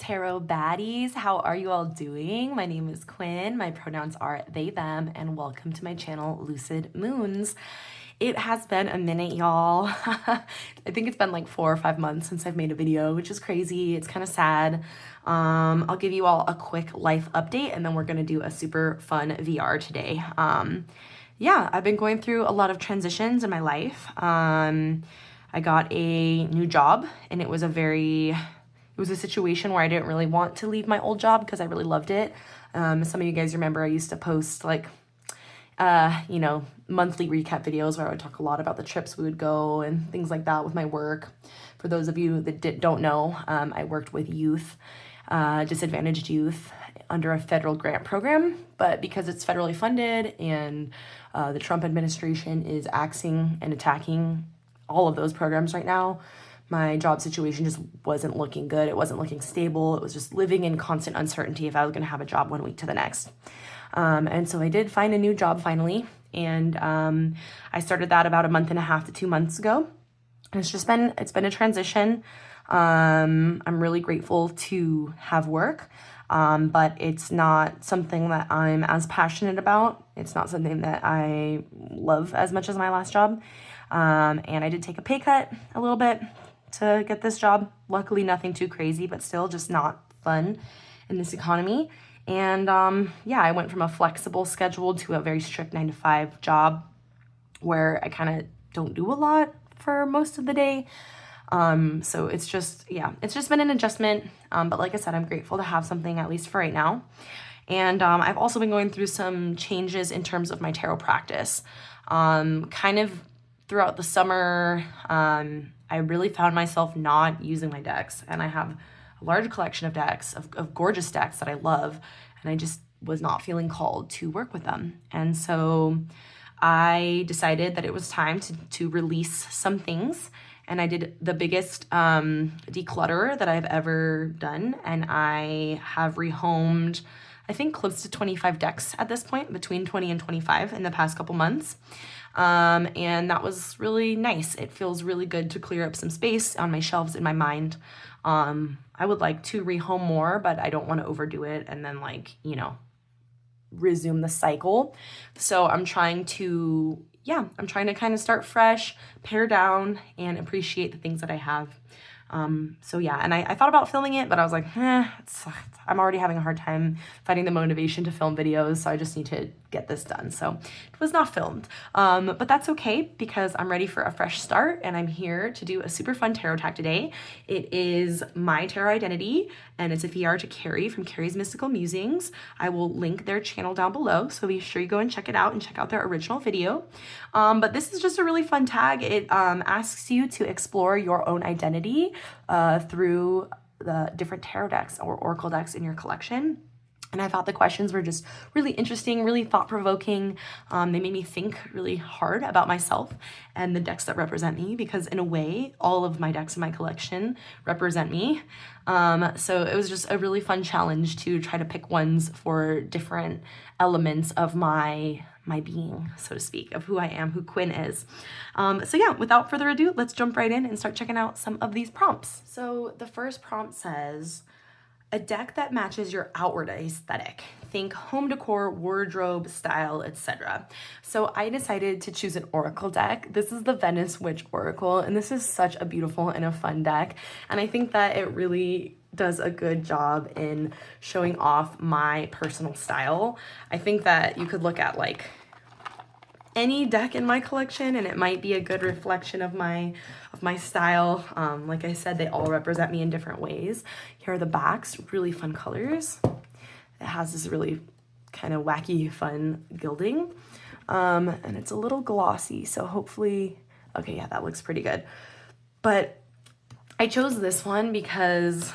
tarot baddies. How are you all doing? My name is Quinn. My pronouns are they, them, and welcome to my channel, Lucid Moons. It has been a minute, y'all. I think it's been like 4 or 5 months since I've made a video, which is crazy. It's kind of sad. I'll give you all a quick life update, and then we're gonna do a super fun VR today. Yeah, I've been going through a lot of transitions in my life. I got a new job, and it was a situation where I didn't really want to leave my old job because I really loved it. Some of you guys remember I used to post like, monthly recap videos where I would talk a lot about the trips we would go and things like that with my work. For those of you that don't know, I worked with youth, disadvantaged youth under a federal grant program, but because it's federally funded and the Trump administration is axing and attacking all of those programs right now, my job situation just wasn't looking good. It wasn't looking stable. It was just living in constant uncertainty if I was going to have a job one week to the next. And so I did find a new job finally. And I started that about a month and a half to 2 months ago. And it's been a transition. I'm really grateful to have work. But it's not something that I'm as passionate about. It's not something that I love as much as my last job. And I did take a pay cut a little bit to get this job. Luckily, nothing too crazy, but still just not fun in this economy. And I went from a flexible schedule to a very strict 9-to-5 job where I kind of don't do a lot for most of the day. So it's just been an adjustment. But like I said, I'm grateful to have something at least for right now. And I've also been going through some changes in terms of my tarot practice. Kind of throughout the summer, I really found myself not using my decks, and I have a large collection of decks, of gorgeous decks that I love, and I just was not feeling called to work with them. And so I decided that it was time to release some things, and I did the biggest declutter that I've ever done, and I have rehomed, I think, close to 25 decks at this point, between 20 and 25 in the past couple months. And that was really nice. It feels really good to clear up some space on my shelves in my mind. I would like to rehome more, but I don't want to overdo it and then resume the cycle. So I'm trying to kind of start fresh, pare down, and appreciate the things that I have. And I thought about filming it, but I was like, I'm already having a hard time finding the motivation to film videos, so I just need to get this done. So it was not filmed, but that's okay because I'm ready for a fresh start, and I'm here to do a super fun tarot deck today. It is my tarot identity, and it's a VR to Carrie from Carrie's Mystical Musings. I will link their channel down below, so be sure you go and check it out and check out their original video. But this is just a really fun tag. It asks you to explore your own identity through the different tarot decks or oracle decks in your collection. And I thought the questions were just really interesting, really thought-provoking. They made me think really hard about myself and the decks that represent me, because in a way, all of my decks in my collection represent me. So it was just a really fun challenge to try to pick ones for different elements of my being, so to speak, of who I am, who Quinn is. Without further ado, let's jump right in and start checking out some of these prompts. So the first prompt says, a deck that matches your outward aesthetic. Think home decor, wardrobe, style, etc. So I decided to choose an oracle deck. This is the Venice Witch Oracle, and this is such a beautiful and a fun deck. And I think that it really does a good job in showing off my personal style. I think that you could look at like any deck in my collection and it might be a good reflection of my style. Like I said, they all represent me in different ways. Here are the backs, really fun colors. It has this really kind of wacky, fun gilding. And it's a little glossy, so hopefully, okay, yeah, that looks pretty good. But I chose this one because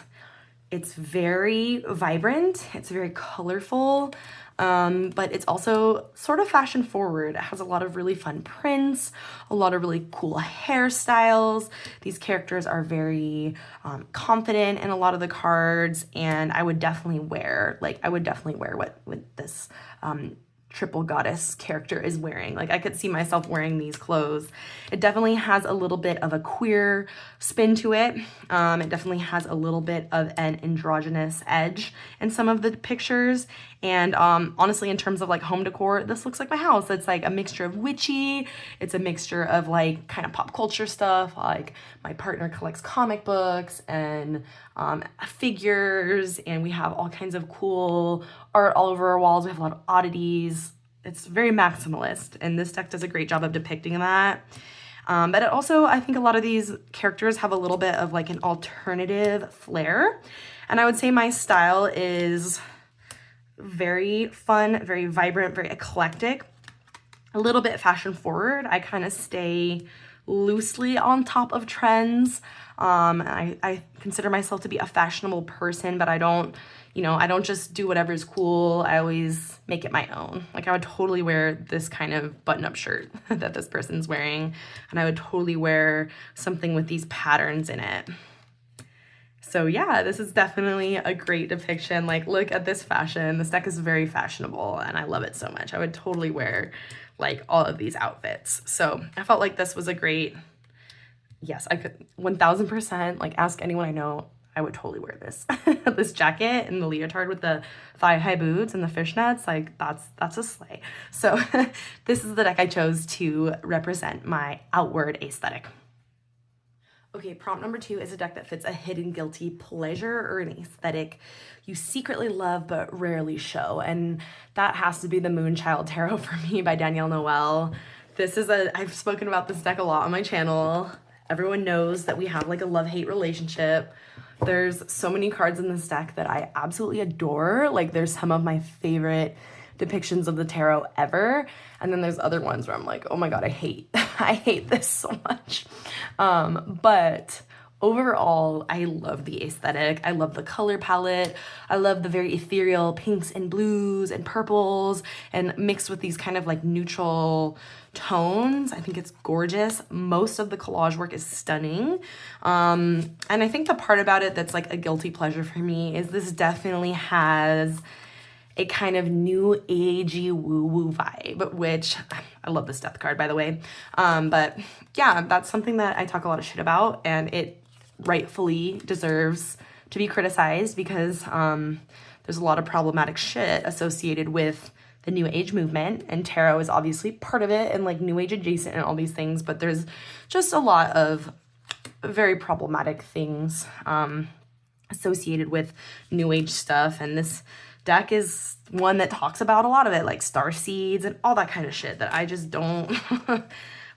it's very vibrant, it's very colorful, but it's also sort of fashion forward. It has a lot of really fun prints, a lot of really cool hairstyles. These characters are very confident in a lot of the cards, and I would definitely wear what with this triple goddess character is wearing. Like I could see myself wearing these clothes. It definitely has a little bit of a queer spin to it. It definitely has a little bit of an androgynous edge in some of the pictures. And honestly, in terms of like home decor, this looks like my house. It's like a mixture of witchy. It's a mixture of like kind of pop culture stuff. Like my partner collects comic books and figures, and we have all kinds of cool art all over our walls. We have a lot of oddities. It's very maximalist, and this deck does a great job of depicting that. But it also, I think a lot of these characters have a little bit of like an alternative flair. And I would say my style is very fun, very vibrant, very eclectic, a little bit fashion forward. I kind of stay loosely on top of trends. I consider myself to be a fashionable person, but I don't, I don't just do whatever's cool. I always make it my own. Like I would totally wear this kind of button-up shirt that this person's wearing, and I would totally wear something with these patterns in it. So yeah, this is definitely a great depiction. Like, look at this fashion. This deck is very fashionable, and I love it so much. I would totally wear like all of these outfits. So I felt like this was a great, yes, I could 1000% like ask anyone I know, I would totally wear this. This jacket and the leotard with the thigh-high boots and the fishnets, like that's a slay. So this is the deck I chose to represent my outward aesthetic. Okay, prompt number 2 is a deck that fits a hidden guilty pleasure or an aesthetic you secretly love but rarely show. And that has to be the Moonchild Tarot for me by Danielle Noel. I've spoken about this deck a lot on my channel. Everyone knows that we have like a love-hate relationship. There's so many cards in this deck that I absolutely adore. Like there's some of my favorite depictions of the tarot ever, and then there's other ones where I'm like, oh my god, I hate this so much. But overall, I love the aesthetic. I love the color palette. I love the very ethereal pinks and blues and purples, and mixed with these kind of like neutral tones. I think it's gorgeous. Most of the collage work is stunning. And I think the part about it that's like a guilty pleasure for me is this definitely has a kind of new agey woo-woo vibe, which I love this death card, by the way. But yeah, that's something that I talk a lot of shit about, and it rightfully deserves to be criticized because there's a lot of problematic shit associated with the new age movement, and tarot is obviously part of it, and like new age adjacent and all these things, but there's just a lot of very problematic things associated with new age stuff, and this deck is one that talks about a lot of it, like star seeds and all that kind of shit that I just don't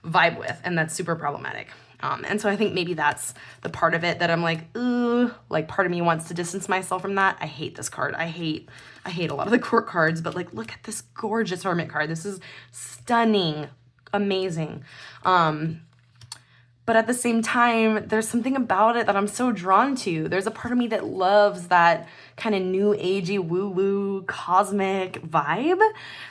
vibe with, and that's super problematic. And so I think maybe that's the part of it that I'm like, ooh, like part of me wants to distance myself from that. I hate this card. I hate a lot of the court cards, but like, look at this gorgeous Hermit card. This is stunning, amazing. But at the same time, there's something about it that I'm so drawn to. There's a part of me that loves that kind of new agey woo-woo cosmic vibe.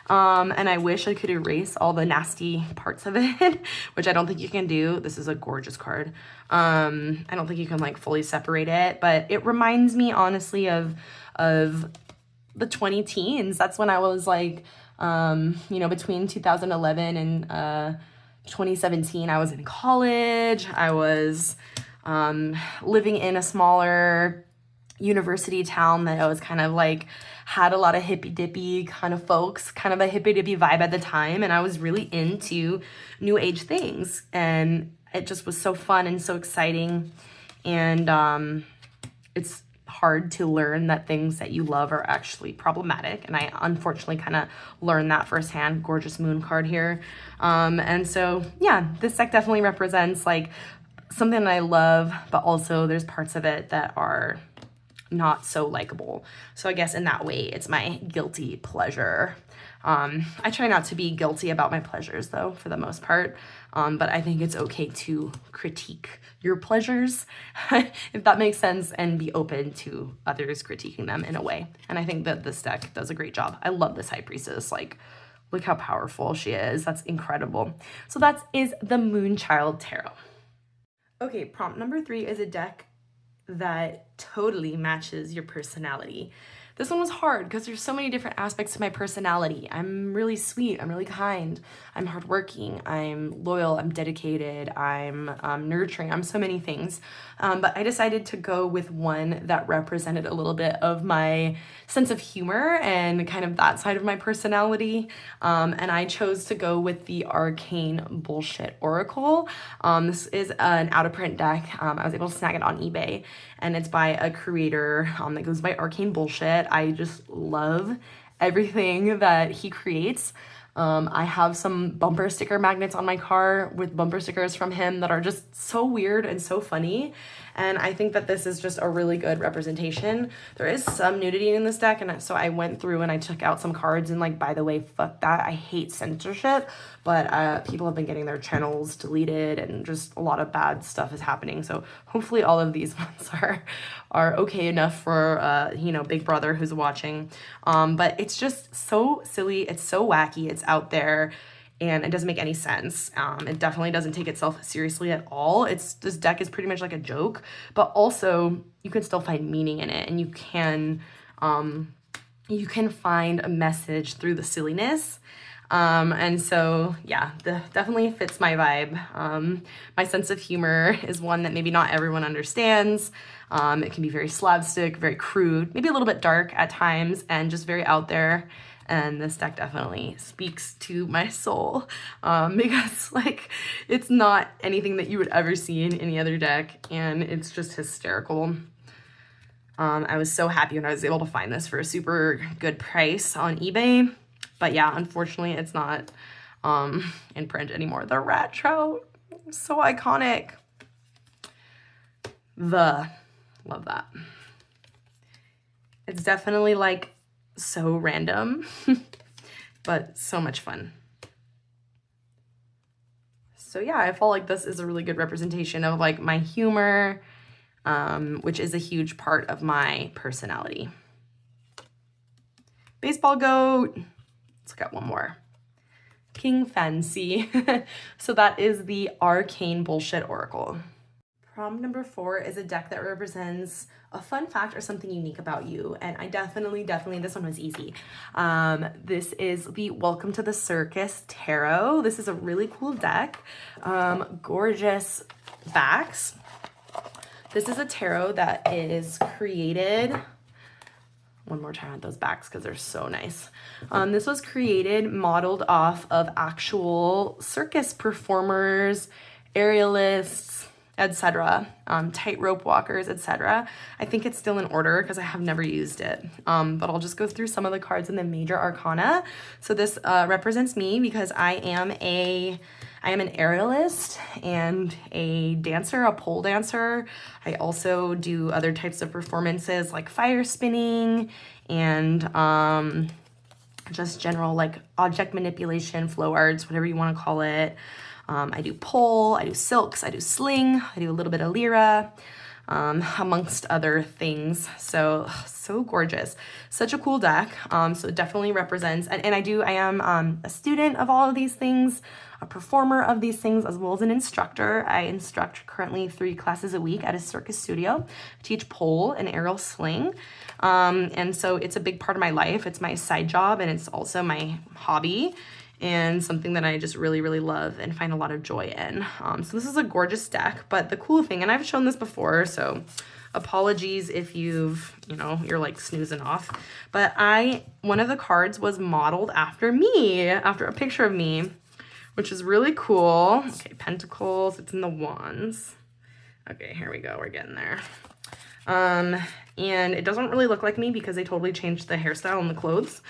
And I wish I could erase all the nasty parts of it, which I don't think you can do. This is a gorgeous card. I don't think you can like fully separate it, but it reminds me honestly of the 20 teens. That's when I was like, between 2011 and 2017, I was in college. I was living in a smaller university town that I was kind of like had a lot of hippy dippy kind of folks, kind of a hippy dippy vibe at the time, and I was really into new age things, and it just was so fun and so exciting. And it's hard to learn that things that you love are actually problematic, and I unfortunately kind of learned that firsthand. Gorgeous moon card here. And so yeah, this deck definitely represents like something that I love, but also there's parts of it that are not so likable. So I guess in that way it's my guilty pleasure. I try not to be guilty about my pleasures though, for the most part. But I think it's okay to critique your pleasures, if that makes sense, and be open to others critiquing them in a way. And I think that this deck does a great job. I love this High Priestess. Like, look how powerful she is. That's incredible. So that is the Moonchild Tarot. Okay, prompt number 3 is a deck that totally matches your personality. This one was hard because there's so many different aspects to my personality. I'm really sweet, I'm really kind, I'm hardworking, I'm loyal, I'm dedicated, I'm nurturing, I'm so many things. But I decided to go with one that represented a little bit of my sense of humor and kind of that side of my personality. And I chose to go with the Arcane Bullshit Oracle. This is an out of print deck. I was able to snag it on eBay, and it's by a creator that goes by Arcane Bullshit. I just love everything that he creates. I have some bumper sticker magnets on my car with bumper stickers from him that are just so weird and so funny. And I think that this is just a really good representation. There is some nudity in this deck, and so I went through and I took out some cards, and like, by the way, fuck that. I hate censorship, but people have been getting their channels deleted and just a lot of bad stuff is happening. So hopefully all of these ones are okay enough for, you know, Big Brother who's watching. But it's just so silly. It's so wacky. It's out there. And it doesn't make any sense. It definitely doesn't take itself seriously at all. This deck is pretty much like a joke, but also you can still find meaning in it, and you can find a message through the silliness. And so yeah, definitely fits my vibe. My sense of humor is one that maybe not everyone understands. It can be very slapstick, very crude, maybe a little bit dark at times, and just very out there. And this deck definitely speaks to my soul, because like, it's not anything that you would ever see in any other deck, and it's just hysterical. I was so happy when I was able to find this for a super good price on eBay, but yeah, unfortunately it's not in print anymore. The rat trout, so iconic. Love that. It's definitely like so random, but so much fun. So yeah, I felt like this is a really good representation of like my humor, which is a huge part of my personality. Baseball goat. Let's look at one more. King Fancy. So that is the Arcane Bullshit Oracle. Prompt number 4 is a deck that represents a fun fact or something unique about you. And I definitely, this one was easy. This is the Welcome to the Circus Tarot. This is a really cool deck. Gorgeous backs. This is a tarot that is created, one more time at those backs because they're so nice. This was created, modeled off of actual circus performers, aerialists, etc., tightrope walkers, etc. I think it's still in order because I have never used it. But I'll just go through some of the cards in the major arcana. So this represents me because I am an aerialist and a dancer, a pole dancer. I also do other types of performances like fire spinning and just general like object manipulation, flow arts, whatever you want to call it. I do pole, I do silks, I do sling, I do a little bit of lyra, amongst other things. So gorgeous. Such a cool deck. So it definitely represents, and I am a student of all of these things, a performer of these things, as well as an instructor. I instruct currently 3 classes a week at a circus studio. I teach pole and aerial sling. And so it's a big part of my life. It's my side job, and it's also my hobby, and something that I just really, really love and find a lot of joy in. So this is a gorgeous deck, but the cool thing, and I've shown this before, so apologies if you're like snoozing off, but one of the cards was modeled after me, after a picture of me, which is really cool. Okay, pentacles, it's in the wands. Okay, here we go, we're getting there. And it doesn't really look like me because they totally changed the hairstyle and the clothes,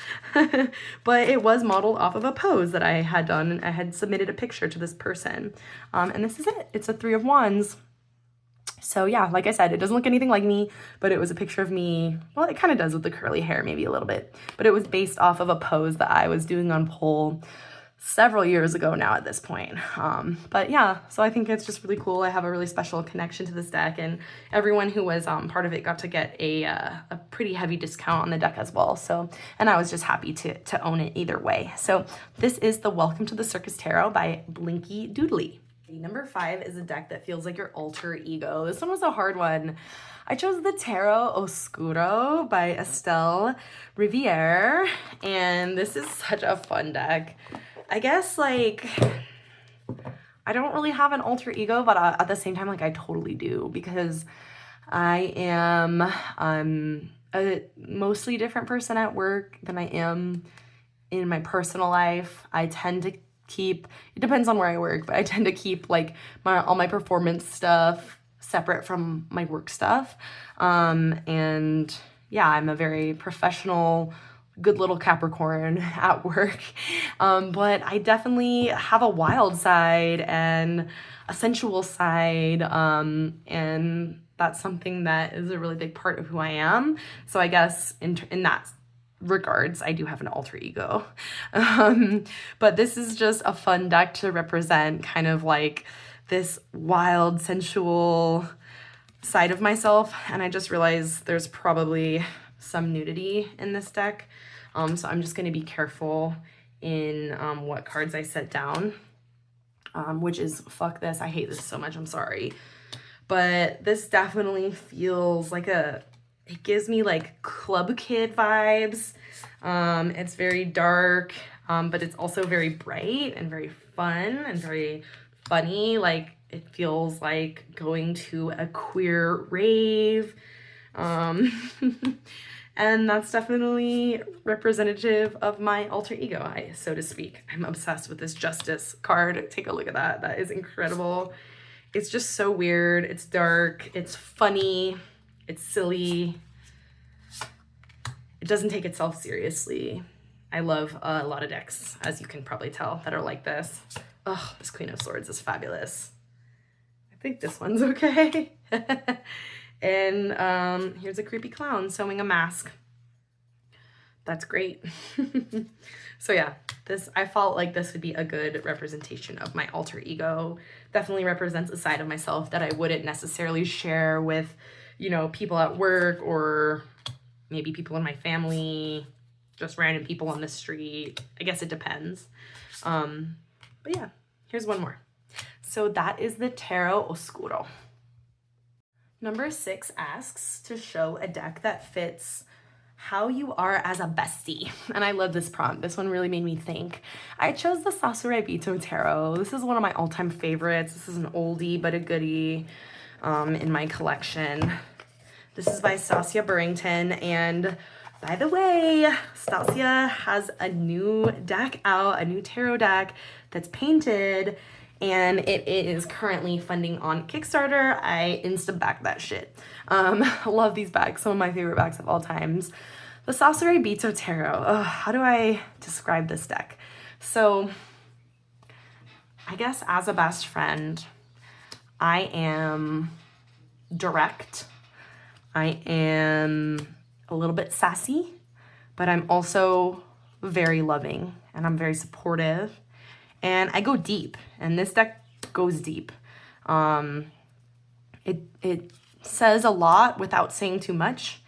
but it was modeled off of a pose that I had done, and I had submitted a picture to this person. And this is it. It's a 3 of Wands. So yeah, like I said, it doesn't look anything like me, but it was a picture of me. Well, it kind of does with the curly hair, maybe a little bit, but it was based off of a pose that I was doing on pole several years ago now at this point. But yeah, so I think it's just really cool. I have a really special connection to this deck, and everyone who was part of it got to get a pretty heavy discount on the deck as well. So, and I was just happy to own it either way. So this is the Welcome to the Circus Tarot by Blinky Doodly. Number 5 is a deck that feels like your alter ego. This one was a hard one. I chose the Tarot Oscuro by Estelle Riviere, and this is such a fun deck. I guess, like, I don't really have an alter ego, but at the same time, like, I totally do, because I am a mostly different person at work than I am in my personal life. I tend to keep, it depends on where I work, but I tend to keep like all my performance stuff separate from my work stuff. And yeah, I'm a very professional, good little Capricorn at work. But I definitely have a wild side and a sensual side. And that's something that is a really big part of who I am. So I guess in that regards, I do have an alter ego. But this is just a fun deck to represent kind of like this wild, sensual side of myself. And I just realized there's probably some nudity in this deck. So I'm just going to be careful in what cards I set down, which is, fuck this. I hate this so much. I'm sorry. But this definitely feels like it gives me like club kid vibes. It's very dark, but it's also very bright and very fun and very funny. Like, it feels like going to a queer rave. And that's definitely representative of my alter ego, so to speak. I'm obsessed with this Justice card. Take a look at that. That is incredible. It's just so weird. It's dark. It's funny. It's silly. It doesn't take itself seriously. I love a lot of decks, as you can probably tell, that are like this. Oh, this Queen of Swords is fabulous. I think this one's okay. And here's a creepy clown sewing a mask. That's great. So yeah, I felt like this would be a good representation of my alter ego. Definitely represents a side of myself that I wouldn't necessarily share with, you know, people at work or maybe people in my family, just random people on the street. I guess it depends. But yeah, here's one more. So that is the Tarot Oscuro. Number 6 asks to show a deck that fits how you are as a bestie. And I love this prompt. This one really made me think. I chose the Sasure Bito Tarot. This is one of my all-time favorites. This is an oldie but a goodie in my collection. This is by Stasia Burrington. And by the way, Stasia has a new deck out, a new tarot deck that's painted, and it is currently funding on Kickstarter. I insta-backed that shit. I love these bags, some of my favorite bags of all times. The Sasure Bito Tarot. How do I describe this deck? So, I guess as a best friend, I am direct. I am a little bit sassy, but I'm also very loving, and I'm very supportive. And I go deep, and this deck goes deep. It says a lot without saying too much,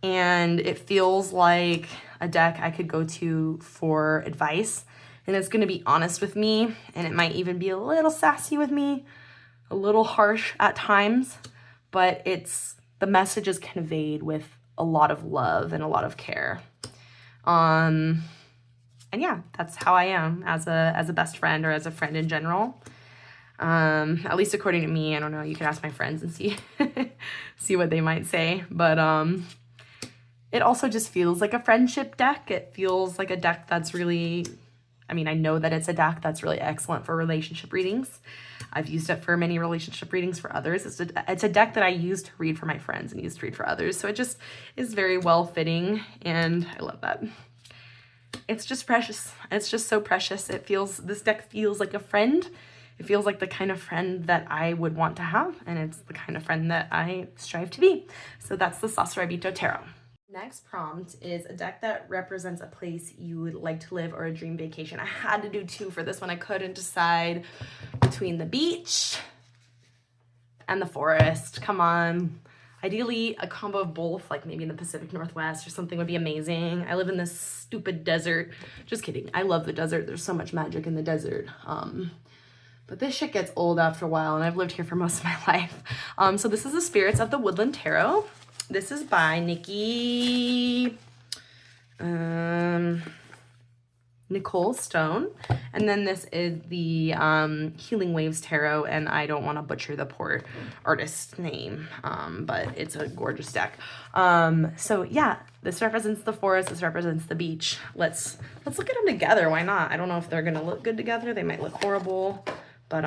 and it feels like a deck I could go to for advice, and it's going to be honest with me, and it might even be a little sassy with me, a little harsh at times, but the message is conveyed with a lot of love and a lot of care. And yeah, that's how I am as a best friend, or as a friend in general. At least according to me. I don't know, you can ask my friends and see what they might say. But it also just feels like a friendship deck. It feels like a deck that's really, I mean, I know that it's a deck that's really excellent for relationship readings. I've used it for many relationship readings for others. It's a deck that I use to read for my friends and use to read for others. So it just is very well fitting, and I love that. It's just precious. It's just so precious. This deck feels like a friend. It feels like the kind of friend that I would want to have, and it's the kind of friend that I strive to be. So that's the Sasure Bito Tarot. Next prompt is a deck that represents a place you would like to live or a dream vacation. I had to do 2 for this one. I couldn't decide between the beach and the forest. Come on. Ideally, a combo of both, like maybe in the Pacific Northwest or something would be amazing. I live in this stupid desert. Just kidding. I love the desert. There's so much magic in the desert. but this shit gets old after a while, and I've lived here for most of my life. So this is the Spirits of the Woodland Tarot. This is by Nikki Nicole Stone. And then this is the Healing Waves Tarot, and I don't want to butcher the poor artist's name, but it's a gorgeous deck. So yeah, this represents the forest, this represents the beach. Let's look at them together. Why not? I don't know if they're gonna look good together. They might look horrible, but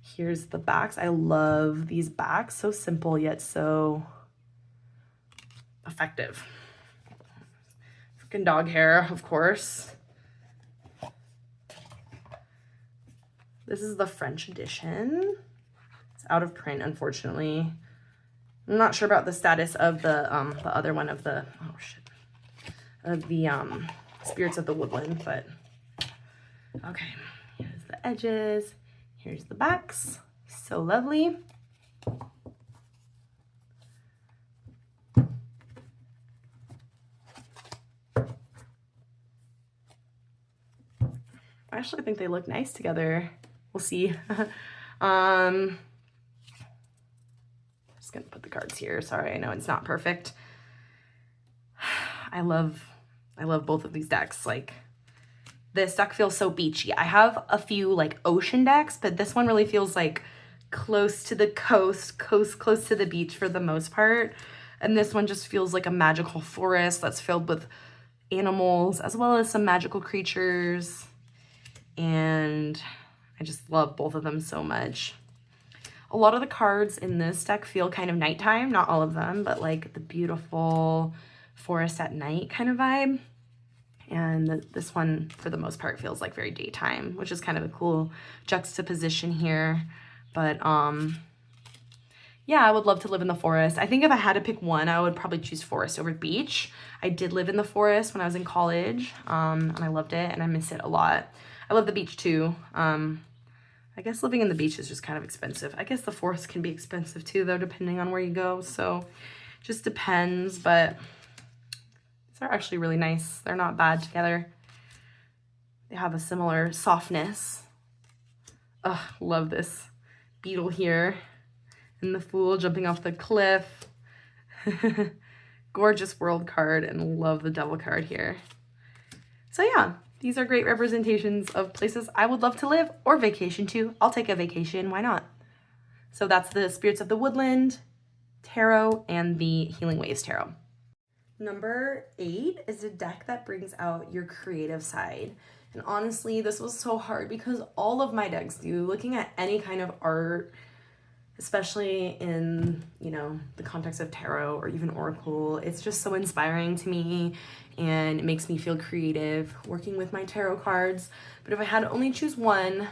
here's the backs. I love these backs. So simple yet so effective. Freaking dog hair, of course. This is the French edition. It's out of print, unfortunately. I'm not sure about the status of the other one of the, oh shit, of the Spirits of the Woodland, but okay. Here's the edges. Here's the backs. So lovely. I actually think they look nice together. We'll see. Just gonna put the cards here. Sorry, I know it's not perfect. I love both of these decks. Like, this deck feels so beachy. I have a few like ocean decks, but this one really feels like close to the coast, close to the beach for the most part. And this one just feels like a magical forest that's filled with animals as well as some magical creatures. And I just love both of them so much. A lot of the cards in this deck feel kind of nighttime, not all of them, but like the beautiful forest at night kind of vibe. And this one, for the most part, feels like very daytime, which is kind of a cool juxtaposition here. But yeah, I would love to live in the forest. I think if I had to pick one, I would probably choose forest over beach. I did live in the forest when I was in college, and I loved it, and I miss it a lot. I love the beach too. I guess living in the beach is just kind of expensive. I guess the forest can be expensive too, though, depending on where you go. So just depends, but these are actually really nice. They're not bad together. They have a similar softness. Ugh, love this beetle here and the fool jumping off the cliff. Gorgeous world card, and love the devil card here. So yeah, these are great representations of places I would love to live or vacation to. I'll take a vacation, why not? So that's the Spirits of the Woodland Tarot and the Healing Waves Tarot. Number 8 is a deck that brings out your creative side. And honestly, this was so hard because all of my decks do. Looking at any kind of art, especially in, you know, the context of tarot or even oracle, it's just so inspiring to me, and it makes me feel creative working with my tarot cards. But if I had to only choose one,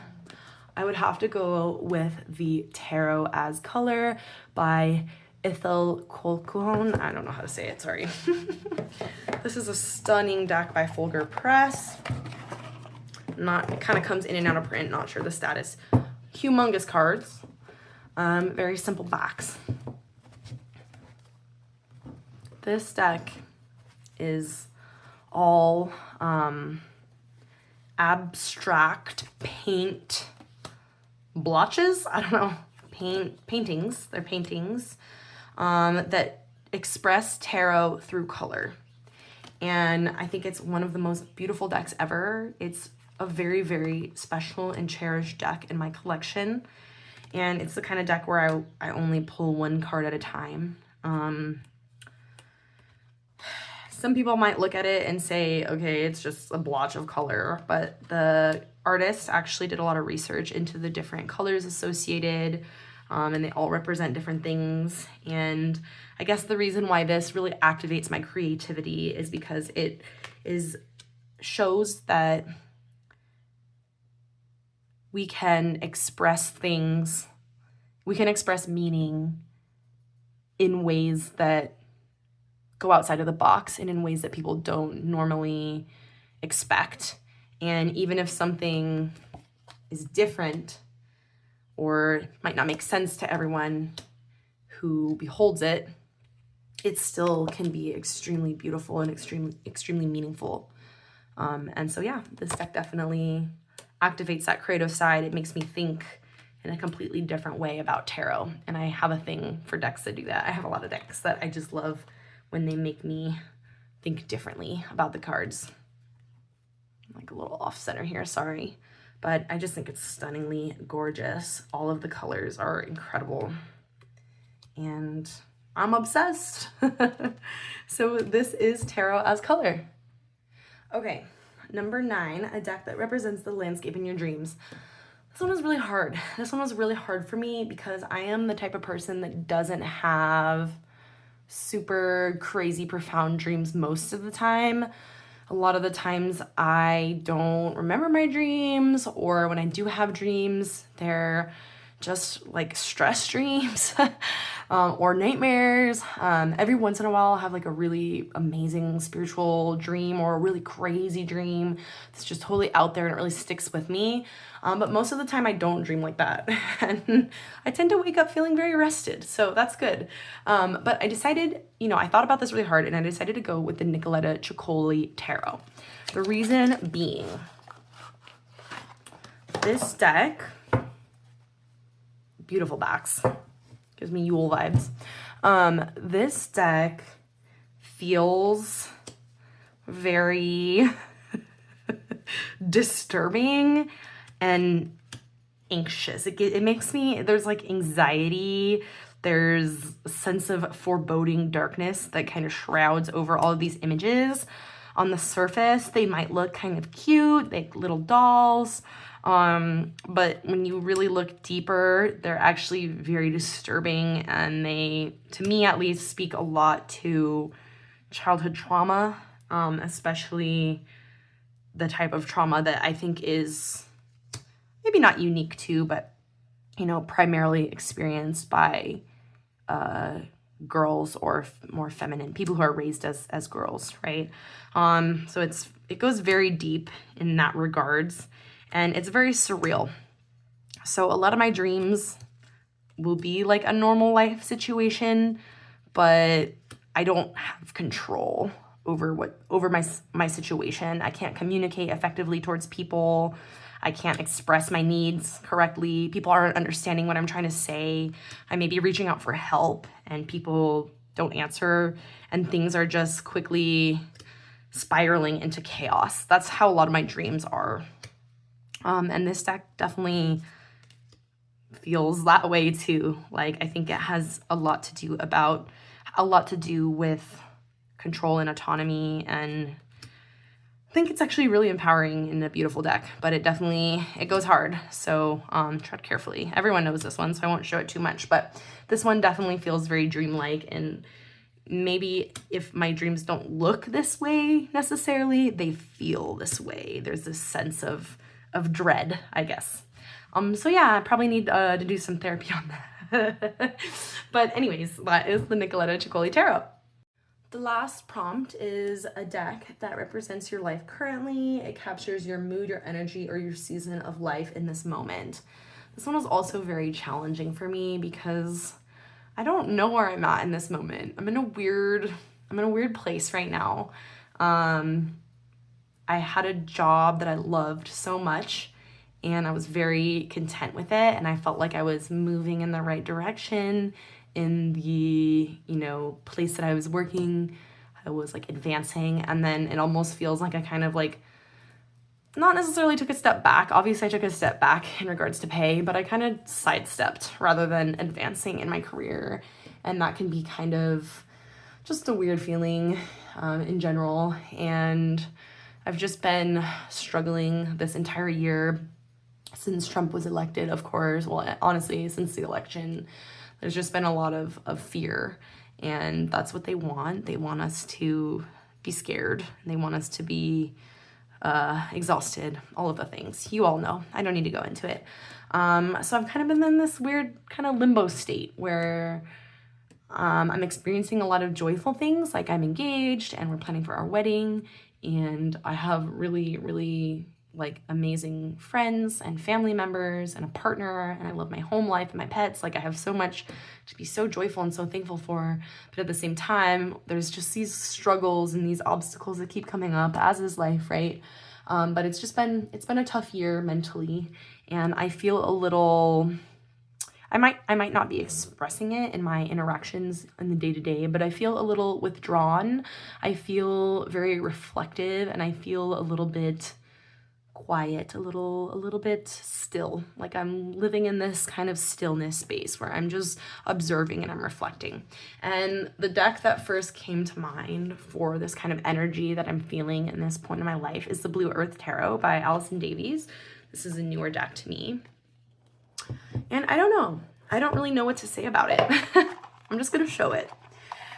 I would have to go with the Tarot as Color by Ethel Colquhoun. I don't know how to say it, sorry. This is a stunning deck by Folger Press. It kind of comes in and out of print, not sure the status. Humongous cards. Very simple backs. This deck is all abstract paint blotches. I don't know, paintings. They're paintings that express tarot through color. And I think it's one of the most beautiful decks ever. It's a very, very special and cherished deck in my collection. And it's the kind of deck where I only pull one card at a time. Some people might look at it and say, okay, it's just a blotch of color, but the artist actually did a lot of research into the different colors associated, and they all represent different things. And I guess the reason why this really activates my creativity is because it shows that we can express things, we can express meaning in ways that go outside of the box and in ways that people don't normally expect. And even if something is different or might not make sense to everyone who beholds it, it still can be extremely beautiful and extremely meaningful. And so yeah, this deck definitely activates that creative side. It makes me think in a completely different way about tarot. And I have a thing for decks that do that. I have a lot of decks that I just love when they make me think differently about the cards. Like a little off center here, sorry. But I just think it's stunningly gorgeous. All of the colors are incredible. And I'm obsessed. So this is tarot as color. Okay, number 9, a deck that represents the landscape in your dreams. This one was really hard. This one was really hard for me because I am the type of person that doesn't have super crazy profound dreams most of the time. A lot of the times I don't remember my dreams, or when I do have dreams, they're just like stress dreams or nightmares. Every once in a while I'll have like a really amazing spiritual dream or a really crazy dream that's just totally out there and it really sticks with me. But most of the time I don't dream like that. And I tend to wake up feeling very rested, so that's good. But I decided, I thought about this really hard and I decided to go with the Nicoletta Ciccoli Tarot. The reason being, this deck, beautiful backs, gives me Yule vibes. This deck feels very disturbing and anxious. It makes me, there's like anxiety, there's a sense of foreboding darkness that kind of shrouds over all of these images. On the surface, they might look kind of cute, like little dolls. But when you really look deeper, they're actually very disturbing, and they, to me at least, speak a lot to childhood trauma, especially the type of trauma that I think is maybe not unique to, but, primarily experienced by girls or more feminine people who are raised as girls, right? So it goes very deep in that regards. And it's very surreal. So a lot of my dreams will be like a normal life situation, but I don't have control over my situation. I can't communicate effectively towards people. I can't express my needs correctly. People aren't understanding what I'm trying to say. I may be reaching out for help and people don't answer, and things are just quickly spiraling into chaos. That's how a lot of my dreams are. And this deck definitely feels that way too. Like, I think it has a lot to do with control and autonomy, and I think it's actually really empowering in a beautiful deck, but it goes hard. So tread carefully. Everyone knows this one, so I won't show it too much, but this one definitely feels very dreamlike, and maybe if my dreams don't look this way necessarily, they feel this way. There's this sense of dread, I guess. So yeah, I probably need to do some therapy on that. But anyways, that is the Nicoletta Ciccoli Tarot. The last prompt is a deck that represents your life currently. It captures your mood, your energy, or your season of life in this moment. This one was also very challenging for me because I don't know where I'm at in this moment. I'm in a weird place right now. I had a job that I loved so much and I was very content with it, and I felt like I was moving in the right direction in the, place that I was working. I was like advancing, and then it almost feels like I kind of like not necessarily took a step back. Obviously I took a step back in regards to pay, but I kind of sidestepped rather than advancing in my career, and that can be kind of just a weird feeling in general. And I've just been struggling this entire year since Trump was elected, of course. Well, honestly, since the election, there's just been a lot of fear, and that's what they want. They want us to be scared. They want us to be exhausted, all of the things. You all know. I don't need to go into it. So I've kind of been in this weird kind of limbo state where I'm experiencing a lot of joyful things, like I'm engaged and we're planning for our wedding, and I have really, really like amazing friends and family members and a partner, and I love my home life and my pets. Like, I have so much to be so joyful and so thankful for, but at the same time, there's just these struggles and these obstacles that keep coming up, as is life, right? But it's been a tough year mentally, and I feel a little, I might not be expressing it in my interactions in the day-to-day, but I feel a little withdrawn. I feel very reflective, and I feel a little bit quiet, a little bit still. Like I'm living in this kind of stillness space where I'm just observing and I'm reflecting. And the deck that first came to mind for this kind of energy that I'm feeling in this point in my life is the Blue Earth Tarot by Allison Davies. This is a newer deck to me. And I don't know. I don't really know what to say about it. I'm just going to show it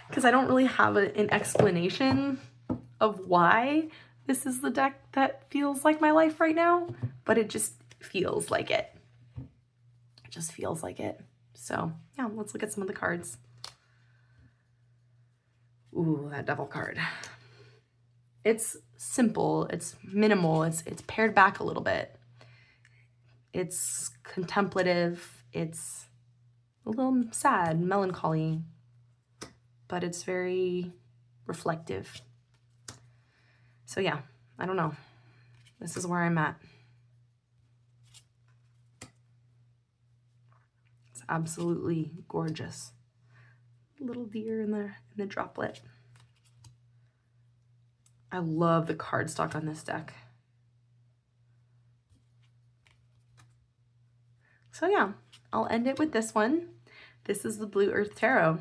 because I don't really have an explanation of why this is the deck that feels like my life right now, but it just feels like it. It just feels like it. So yeah, let's look at some of the cards. Ooh, that Devil card. It's simple, it's minimal, it's pared back a little bit. It's contemplative, it's a little sad, melancholy, but it's very reflective. So yeah, I don't know. This is where I'm at. It's absolutely gorgeous. Little deer in the droplet. I love the cardstock on this deck. So yeah, I'll end it with this one. This is the Blue Earth Tarot.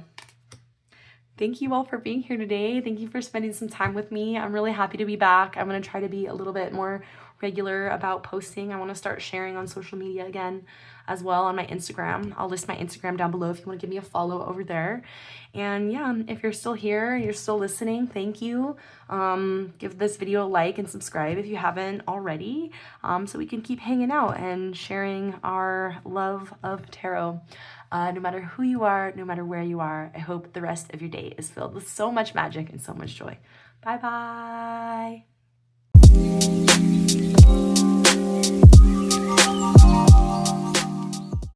Thank you all for being here today. Thank you for spending some time with me. I'm really happy to be back. I'm going to try to be a little bit more regular about posting. I want to start sharing on social media again as well on my Instagram. I'll list my Instagram down below if you want to give me a follow over there. And yeah, if you're still here, you're still listening, thank you. Give this video a like and subscribe if you haven't already, so we can keep hanging out and sharing our love of tarot. No matter who you are, no matter where you are, I hope the rest of your day is filled with so much magic and so much joy. Bye-bye.